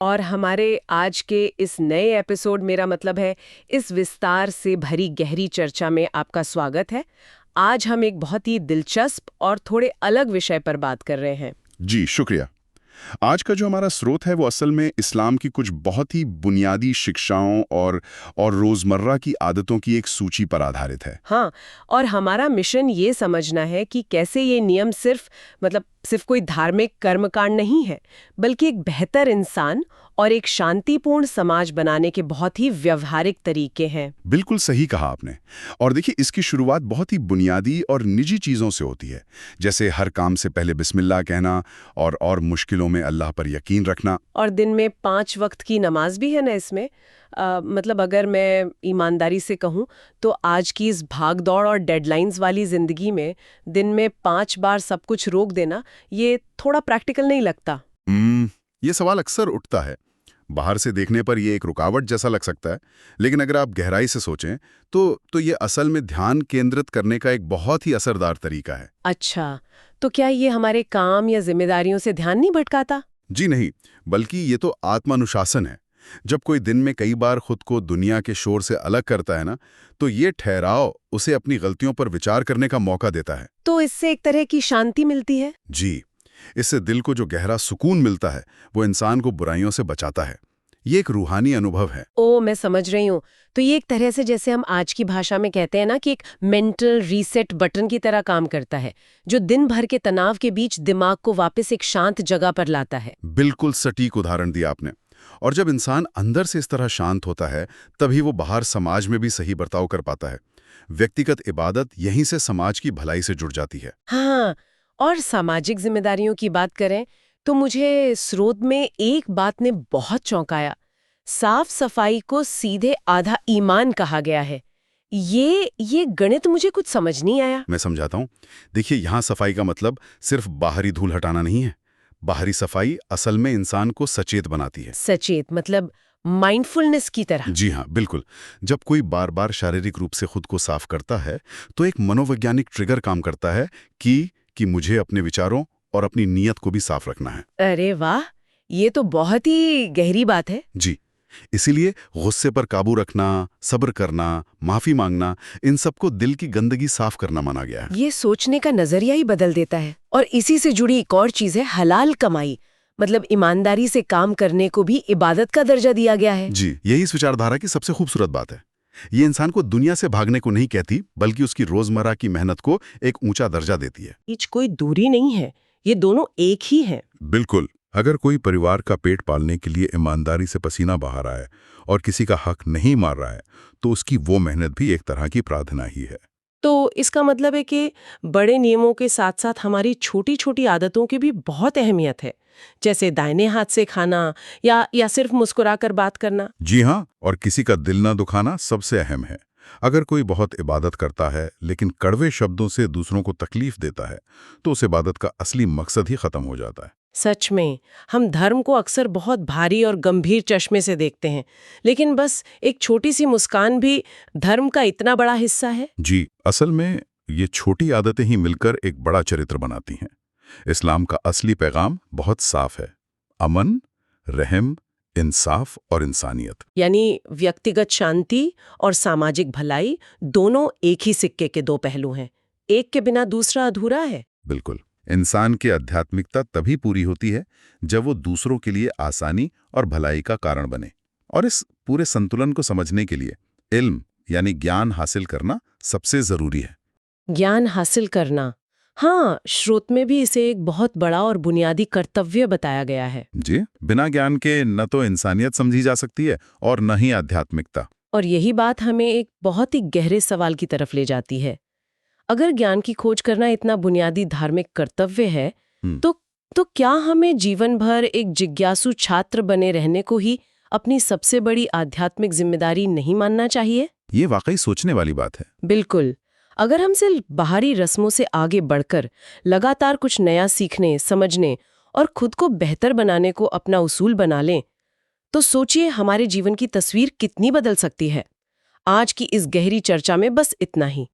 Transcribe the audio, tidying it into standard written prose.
और हमारे आज के इस नए एपिसोड मेरा मतलब है इस विस्तार से भरी गहरी चर्चा में आपका स्वागत है। आज हम एक बहुत ही दिलचस्प और थोड़े अलग विषय पर बात कर रहे हैं। जी शुक्रिया। आज का जो हमारा स्रोत है वो असल में इस्लाम की कुछ बहुत ही बुनियादी शिक्षाओं और रोज़मर्रा की आदतों की एक सूची पर आधारित है। हाँ, और हमारा मिशन ये समझना है कि कैसे ये नियम सिर्फ कोई धार्मिक कर्मकांड नहीं है, बल्कि एक बेहतर इंसान और एक शांतिपूर्ण समाज बनाने के बहुत ही व्यवहारिक तरीके हैं। बिल्कुल सही कहा आपने। और देखिए, इसकी शुरुआत बहुत ही बुनियादी और निजी चीज़ों से होती है, जैसे हर काम से पहले बिस्मिल्लाह कहना और मुश्किलों में अल्लाह पर यकीन रखना। और दिन में 5 वक्त की नमाज भी है ना इसमें। मतलब अगर मैं ईमानदारी से कहूँ तो आज की इस भाग दौड़ और डेडलाइंस वाली जिंदगी में दिन में 5 बार सब कुछ रोक देना, ये थोड़ा प्रैक्टिकल नहीं लगता। ये सवाल अक्सर उठता है। बाहर से देखने पर ये एक रुकावट जैसा लग सकता है, लेकिन अगर आप गहराई से सोचें तो ये असल में ध्यान केंद्रित करने का एक बहुत ही असरदार तरीका है। अच्छा, तो क्या ये हमारे काम या जिम्मेदारियों से ध्यान नहीं भटकाता? जी नहीं, बल्कि ये तो आत्मानुशासन है। जब कोई दिन में कई बार खुद को दुनिया के शोर से अलग करता है ना, तो ये ठहराव उसे अपनी गलतियों पर विचार करने का मौका देता है। तो इससे एक तरह की शांति मिलती है। जी, इससे दिल को जो गहरा सुकून मिलता है वो इंसान को बुराइयों से बचाता है। ये एक रूहानी अनुभव है। ओ, मैं समझ रही हूँ। तो ये एक तरह से, जैसे हम आज की भाषा में कहते हैं ना, कि एक मेंटल रीसेट बटन की तरह काम करता है, जो दिन भर के तनाव के बीच दिमाग को वापस एक शांत जगह पर लाता है। बिल्कुल सटीक उदाहरण दिया आपने। और जब इंसान अंदर से इस तरह शांत होता है, तभी वो बाहर समाज में भी सही बर्ताव कर पाता है। व्यक्तिगत इबादत यहीं से समाज की भलाई से जुड़ जाती है। हाँ, और सामाजिक जिम्मेदारियों की बात करें तो मुझे स्रोत में एक बात ने बहुत चौंकाया। साफ सफाई को सीधे आधा ईमान कहा गया है। ये गणित मुझे कुछ समझ नहीं आया। मैं समझाता हूँ। देखिए, यहाँ सफाई का मतलब सिर्फ बाहरी धूल हटाना नहीं है। बाहरी सफाई असल में इंसान को सचेत बनाती है। सचेत मतलब माइंडफुलनेस की तरह। जी हाँ, बिल्कुल। जब कोई बार बार शारीरिक रूप से खुद को साफ करता है, तो एक मनोवैज्ञानिक ट्रिगर काम करता है कि मुझे अपने विचारों और अपनी नीयत को भी साफ रखना है। अरे वाह, ये तो बहुत ही गहरी बात है। जी, इसीलिए गुस्से पर काबू रखना, सब्र करना, माफी मांगना, इन सबको दिल की गंदगी साफ करना माना गया है। ये सोचने का नजरिया ही बदल देता है। और इसी से जुड़ी एक और चीज है हलाल कमाई। मतलब ईमानदारी से काम करने को भी इबादत का दर्जा दिया गया है। जी, यही इस विचारधारा की सबसे खूबसूरत बात है। ये इंसान को दुनिया से भागने को नहीं कहती, बल्कि उसकी रोजमर्रा की मेहनत को एक ऊंचा दर्जा देती है। बीच कोई दूरी नहीं है, ये दोनों एक ही हैं। बिल्कुल। अगर कोई परिवार का पेट पालने के लिए ईमानदारी से पसीना बहा रहा है और किसी का हक नहीं मार रहा है, तो उसकी वो मेहनत भी एक तरह की प्रार्थना ही है। तो इसका मतलब है कि बड़े नियमों के साथ साथ हमारी छोटी छोटी आदतों की भी बहुत अहमियत है, जैसे दाहिने हाथ से खाना या सिर्फ मुस्कुराकर बात करना। जी हाँ, और किसी का दिल ना दुखाना सबसे अहम है। अगर कोई बहुत इबादत करता है लेकिन कड़वे शब्दों से दूसरों को तकलीफ देता है, तो उस इबादत का असली मकसद ही खत्म हो जाता है। सच में, हम धर्म को अक्सर बहुत भारी और गंभीर चश्मे से देखते हैं, लेकिन बस एक छोटी सी मुस्कान भी धर्म का इतना बड़ा हिस्सा है। जी, असल में ये छोटी आदतें ही मिलकर एक बड़ा चरित्र बनाती हैं। इस्लाम का असली पैगाम बहुत साफ है: अमन, रहम, इंसाफ और इंसानियत। यानी व्यक्तिगत शांति और सामाजिक भलाई दोनों एक ही सिक्के के दो पहलू हैं। एक के बिना दूसरा अधूरा है। बिल्कुल। इंसान की आध्यात्मिकता तभी पूरी होती है जब वो दूसरों के लिए आसानी और भलाई का कारण बने। और इस पूरे संतुलन को समझने के लिए इल्म यानी ज्ञान हासिल करना सबसे जरूरी है। ज्ञान हासिल करना, हाँ, स्रोत में भी इसे एक बहुत बड़ा और बुनियादी कर्तव्य बताया गया है। जी, बिना ज्ञान के न तो इंसानियत समझी जा सकती है और न ही आध्यात्मिकता। और यही बात हमें एक बहुत ही गहरे सवाल की तरफ ले जाती है। अगर ज्ञान की खोज करना इतना बुनियादी धार्मिक कर्तव्य है, तो तो क्या हमें जीवन भर एक जिज्ञासु छात्र बने रहने को ही अपनी सबसे बड़ी आध्यात्मिक जिम्मेदारी नहीं मानना चाहिए? ये वाकई सोचने वाली बात है। बिल्कुल। अगर हम सिर्फ बाहरी रस्मों से आगे बढ़कर लगातार कुछ नया सीखने, समझने और खुद को बेहतर बनाने को अपना उसूल बना लें, तो सोचिए हमारे जीवन की तस्वीर कितनी बदल सकती है। आज की इस गहरी चर्चा में बस इतना ही।